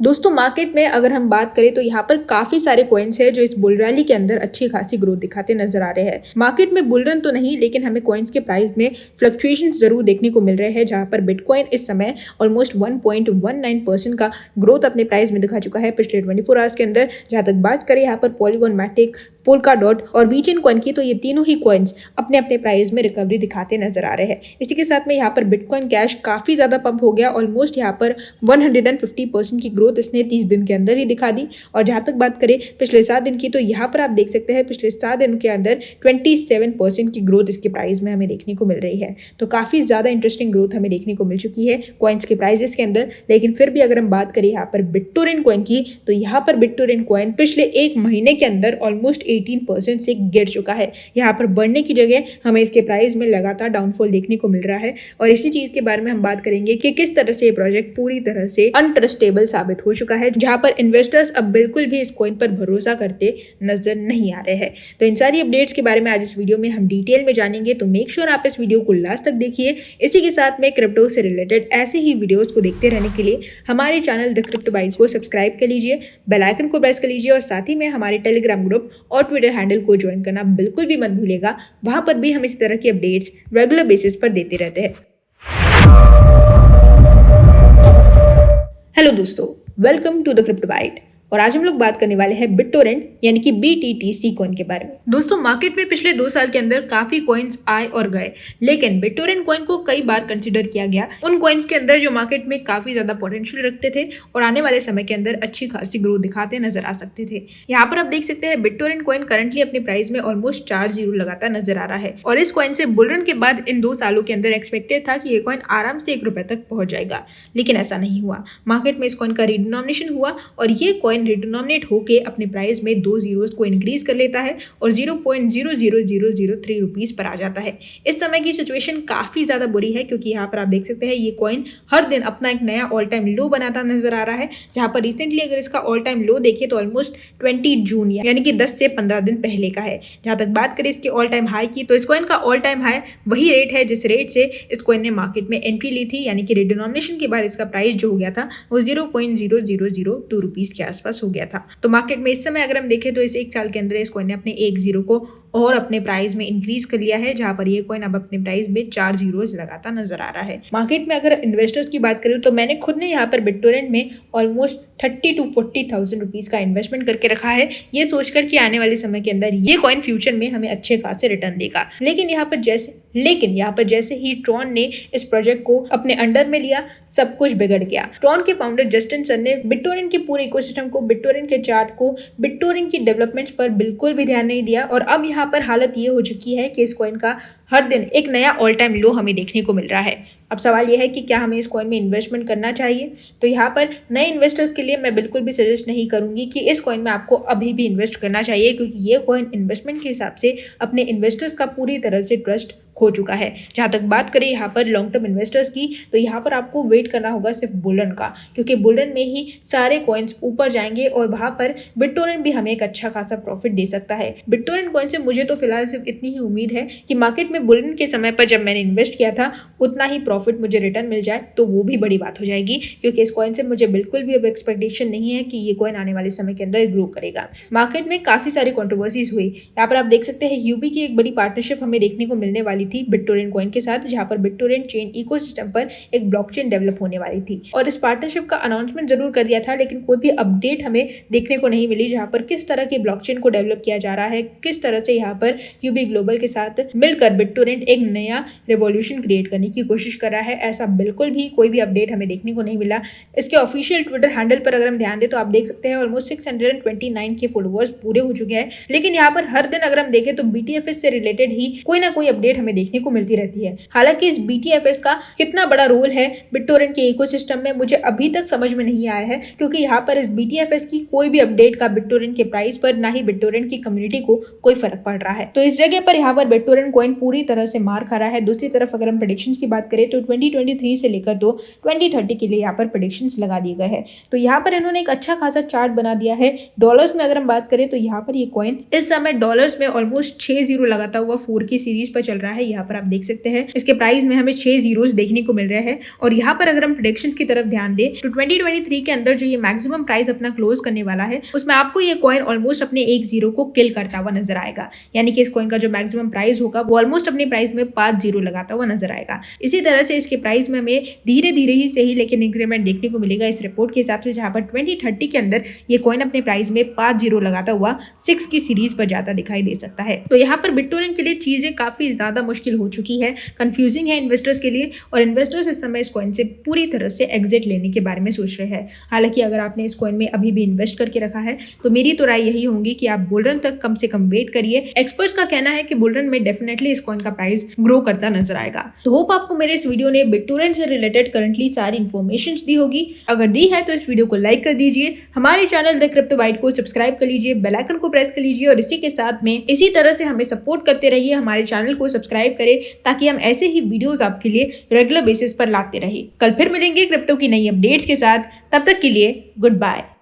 दोस्तों मार्केट में अगर हम बात करें तो यहाँ पर काफी सारे कॉइन्स हैं जो इस बुल रैली के अंदर अच्छी खासी ग्रोथ दिखाते नजर आ रहे हैं। मार्केट में बुल रन तो नहीं, लेकिन हमें कॉइन्स के प्राइस में फ्लक्चुएशन जरूर देखने को मिल रहे हैं, जहाँ पर बिटकॉइन इस समय ऑलमोस्ट 1.19% का ग्रोथ अपने प्राइस में दिखा चुका है पिछले 24 आवर्स के अंदर। जहाँ तक बात करें यहाँ पर पॉलीगॉन, मैटिक, पोल्का डॉट और वीचेन कॉइन की, तो ये तीनों ही कॉइन्स अपने अपने प्राइस में रिकवरी दिखाते नजर आ रहे हैं। इसी के साथ में यहाँ पर बिटकॉइन कैश काफी ज्यादा पंप हो गया, ऑलमोस्ट यहाँ पर 150% की ग्रोथ इसने 30 दिन के अंदर ही दिखा दी। और जहाँ तक बात करें पिछले 7 दिन की, तो यहाँ पर आप देख सकते हैं पिछले 7 दिन के अंदर 27% की ग्रोथ इसके प्राइस में हमें देखने को मिल रही है। तो काफी ज्यादा इंटरेस्टिंग ग्रोथ हमें देखने को मिल चुकी है कॉइन्स के प्राइजेस के अंदर। लेकिन फिर भी अगर हम बात करें यहाँ पर बिटटोरेंट कॉइन की, तो यहाँ पर बिटटोरेंट कॉइन पिछले एक महीने के अंदर ऑलमोस्ट 18% से गिर चुका है। यहाँ पर बढ़ने की जगह हमें इसके प्राइस में लगातार डाउनफॉल देखने को मिल रहा है। और इसी चीज के बारे में हम बात करेंगे कि किस तरह से ये प्रोजेक्ट पूरी तरह से अनट्रस्टेबल साबित हो चुका है, जहां पर इन्वेस्टर्स अब बिल्कुल भी इस कॉइन पर भरोसा करते नजर नहीं आ रहे हैं। तो इन सारी अपडेट्स के बारे में आज इस वीडियो में हम डिटेल में जानेंगे, तो मेक श्योर आप इस वीडियो को लास्ट तक देखिए। इसी के साथ में क्रिप्टो से रिलेटेड ऐसे ही वीडियोस को देखते रहने के लिए हमारे चैनल द क्रिप्टो बाइट को सब्सक्राइब कर लीजिए, बेल आइकन को प्रेस कर लीजिए और साथ ही में हमारे टेलीग्राम ग्रुप और ट्विटर हैंडल को ज्वाइन करना बिल्कुल भी मत भूलिएगा। वहां पर भी हम इस तरह की अपडेट्स रेगुलर बेसिस पर देते रहते हैं। हेलो दोस्तों, welcome to the crypto byte. और आज हम लोग बात करने वाले हैं बिटटोरेंट यानी कि BTTC कॉइन के बारे में। दोस्तों मार्केट में पिछले 2 साल के अंदर काफी कॉइन्स आए और गए, लेकिन बिटटोरेंट कॉइन को कई बार कंसिडर किया गया उन कॉइन्स के अंदर जो मार्केट में काफी ज्यादा पोटेंशियल रखते थे और आने वाले समय के अंदर अच्छी खासी ग्रोथ दिखाते नजर आ सकते थे। यहाँ पर आप देख सकते हैं बिटटोरेंट कॉइन करंटली अपने प्राइस में ऑलमोस्ट 4 जीरो लगाता नजर आ रहा है। और इस कॉइन से बुलरन के बाद इन 2 सालों के अंदर एक्सपेक्टेड था कि ये कॉइन आराम से 1 रुपए तक पहुंच जाएगा, लेकिन ऐसा नहीं हुआ। मार्केट में इस कॉइन का रिडिनोमिनेशन हुआ और ये कॉइन रिडिनोमिनेट के अपने प्राइस में 2 जीरोस को इंक्रीज कर लेता है और 0.00003 रुपीज पर आ जाता है। इस समय की सिचुएशन काफी ज्यादा बुरी है, क्योंकि यहाँ पर आप देख सकते हैं ये कॉइन हर दिन अपना एक नया ऑल टाइम लो बनाता नजर आ रहा है। जहां पर रिसेंटली अगर इसका ऑल टाइम लो देखें तो ऑलमोस्ट 20 जून यानी कि 10 से 15 दिन पहले का है। जहां तक बात करें इसके ऑल टाइम हाई की, तो इस कॉइन का ऑल टाइम हाई वही रेट है जिस रेट से इस कॉइन ने मार्केट में एंट्री ली थी, यानी कि रिडिनोमिनेशन के बाद इसका प्राइस जो हो गया था वो 0.0002 रुपीज के आसपास हो गया था। तो मार्केट में इस समय अगर हम देखें तो इस 1 साल के अंदर इस कॉइन ने अपने 1 जीरो को और अपने प्राइस में इंक्रीज कर लिया है, जहां पर ये कॉइन अब अपने प्राइस में 4 जीरोस लगाता नजर आ रहा है। मार्केट में अगर इन्वेस्टर्स की बात करूं तो मैंने खुद ने यहाँ पर बिटटोरेंट में ऑलमोस्ट 30 to 40,000 रुपीज का इन्वेस्टमेंट करके रखा है, ये सोचकर कि आने वाले समय के अंदर ये कॉइन फ्यूचर में हमें अच्छे खासे रिटर्न देगा। लेकिन यहाँ पर जैसे ही ट्रॉन ने इस प्रोजेक्ट को अपने अंडर में लिया, सब कुछ बिगड़ गया। ट्रॉन के फाउंडर जस्टिन सन ने बिटटोरेंट के पूरे इकोसिस्टम को, बिटटोरेंट के चार्ट को, बिटटोरेंट की डेवलपमेंट्स पर बिल्कुल भी ध्यान नहीं दिया। और अब यहाँ पर हालत ये हो चुकी है कि इस कॉइन का हर दिन एक नया ऑल टाइम लो हमें देखने को मिल रहा है। अब सवाल यह है कि क्या हमें इस कॉइन में इन्वेस्टमेंट करना चाहिए। तो यहाँ पर नए इन्वेस्टर्स के लिए मैं बिल्कुल भी सजेस्ट नहीं करूंगी कि इस कॉइन में आपको अभी भी इन्वेस्ट करना चाहिए, क्योंकि ये कॉइन इन्वेस्टमेंट के हिसाब से अपने इन्वेस्टर्स का पूरी तरह से ट्रस्ट खो चुका है। जहाँ तक बात करें यहाँ पर लॉन्ग टर्म इन्वेस्टर्स की, तो यहाँ पर आपको वेट करना होगा सिर्फ बुलरन का, क्योंकि बुलरन में ही सारे कॉइन्स ऊपर जाएंगे और वहां पर बिटटोरेंट भी हमें एक अच्छा खासा प्रॉफिट दे सकता है। बिटटोरेंट कॉइन से मुझे तो फिलहाल सिर्फ इतनी ही उम्मीद है कि मार्केट में बुलरन के समय पर जब मैंने इन्वेस्ट किया था उतना ही प्रॉफिट मुझे रिटर्न मिल जाए, तो वो भी बड़ी बात हो जाएगी, क्योंकि इस कॉइन से मुझे बिल्कुल भी अब एक्सपेक्टेशन नहीं है कि ये कॉइन आने वाले समय के अंदर ग्रो करेगा। मार्केट में काफी सारी कॉन्ट्रोवर्सीज हुई। यहाँ पर आप देख सकते हैं यूबी की एक बड़ी पार्टनरशिप हमें देखने को मिलने वाली थी बिटटोरेंट कॉइन के साथ, जहां पर बिटटोरेंट चेन इकोसिस्टम पर एक ब्लॉकचेन डेवलप होने वाली थी। और इस पार्टनरशिप का अनाउंसमेंट जरूर कर दिया था, लेकिन कोई भी अपडेट हमें देखने को नहीं मिली जहां पर किस तरह की ब्लॉकचेन को डेवलप किया जा रहा है, किस तरह से यहाँ पर यूबी ग्लोबल के साथ मिलकर बिटटोरेंट एक नया रेवोल्यूशन क्रिएट करने की कोशिश कर रहा है। ऐसा बिल्कुल भी कोई भी अपडेट हमें देखने को नहीं मिला। इसके ऑफिशियल ट्विटर हैंडल पर अगर हम ध्यान दें तो आप देख सकते हैं ऑलमोस्ट 629 के फॉलोअर्स पूरे हो चुके हैं। लेकिन यहाँ पर हर दिन अगर हम देखें तो BTFS से रिलेटेड ही कोई ना कोई अपडेट हमें देखने को मिलती रहती है। हालांकि इस BTFS का कितना बड़ा रोल है बिटटोरेंट के इकोसिस्टम में मुझे अभी तक समझ में नहीं आया है, क्योंकि यहाँ पर इस BTFS की कोई भी अपडेट का बिटटोरेंट के प्राइस पर ना ही बिटटोरेंट की कम्युनिटी को कोई फर्क पड़ रहा है। तो इस जगह पर यहाँ पर बिटटोरेंट कॉइन पूरी तरह से मार खा रहा है। दूसरी तरफ अगर हम प्रेडिक्शंस की बात करें तो 2023 से लेकर तो 2030 के लिए यहाँ पर प्रेडिक्शंस लगा दिए गए हैं। तो यहाँ पर इन्होंने एक अच्छा खासा चार्ट बना दिया है। डॉलर्स में अगर हम बात करें तो यहाँ पर ये कॉइन इस समय डॉलर्स में ऑलमोस्ट 6 जीरो लगाता हुआ 4 की सीरीज पर चल रहा है, है। यहाँ पर आप देख सकते हैं इसके प्राइस में हमें 6 जीरोस देखने को मिल रहे हैं। और यहाँ पर अगर हम प्रेडिक्शंस की तरफ ध्यान दें तो 2023 के अंदर जो ये मैक्सिमम प्राइस अपना क्लोज करने वाला है उसमें आपको ये कॉइन ऑलमोस्ट अपने एक जीरो को किल करता हुआ नजर आएगा। यानी कि इस कॉइन का जो मैक्सिमम प्राइस होगा वो ऑलमोस्ट अपने प्राइस में 5 जीरो लगाता हुआ नजर आएगा। इसी तरह से इसके प्राइस में हमें धीरे धीरे ही सही लेकिन इंक्रीमेंट देखने को मिलेगा इस रिपोर्ट के हिसाब से, जहां पर 2030 के अंदर ये कॉइन अपने प्राइस में 5 जीरो लगाता हुआ 6 की सीरीज पर जाता दिखाई दे सकता है। तो यहाँ पर बिटटोरेंट के लिए चीजें काफी ज्यादा मुश्किल हो चुकी है, कंफ्यूजिंग है इन्वेस्टर्स के लिए, और इन्वेस्टर्स इस समय इस कॉइन से पूरी तरह से एग्जिट लेने के बारे में सोच रहे हैं। हालांकि अगर आपने इस कॉइन में अभी भी इन्वेस्ट करके रखा है तो मेरी तो राय यही होगी कि आप बुलरन तक कम से कम वेट करिए। एक्सपर्ट्स का कहना है कि बुलरन में डेफिनेटली इस कॉइन का प्राइस ग्रो करता नजर आएगा। तो होप आपको मेरे इस वीडियो ने बिटटोरेंट से रिलेटेड करंटली सारी इन्फॉर्मेशन दी होगी। अगर दी है तो इस वीडियो को लाइक कर दीजिए, हमारे चैनल द क्रिप्टो बाइट को सब्सक्राइब कर लीजिए, बेल आइकन को प्रेस कर लीजिए और इसी के साथ में इसी तरह से हमें सपोर्ट करते रहिए। हमारे चैनल को सब्सक्राइब करें ताकि हम ऐसे ही वीडियोस आपके लिए रेगुलर बेसिस पर लाते रहे। कल फिर मिलेंगे क्रिप्टो की नई अपडेट्स के साथ, तब तक के लिए गुड बाय।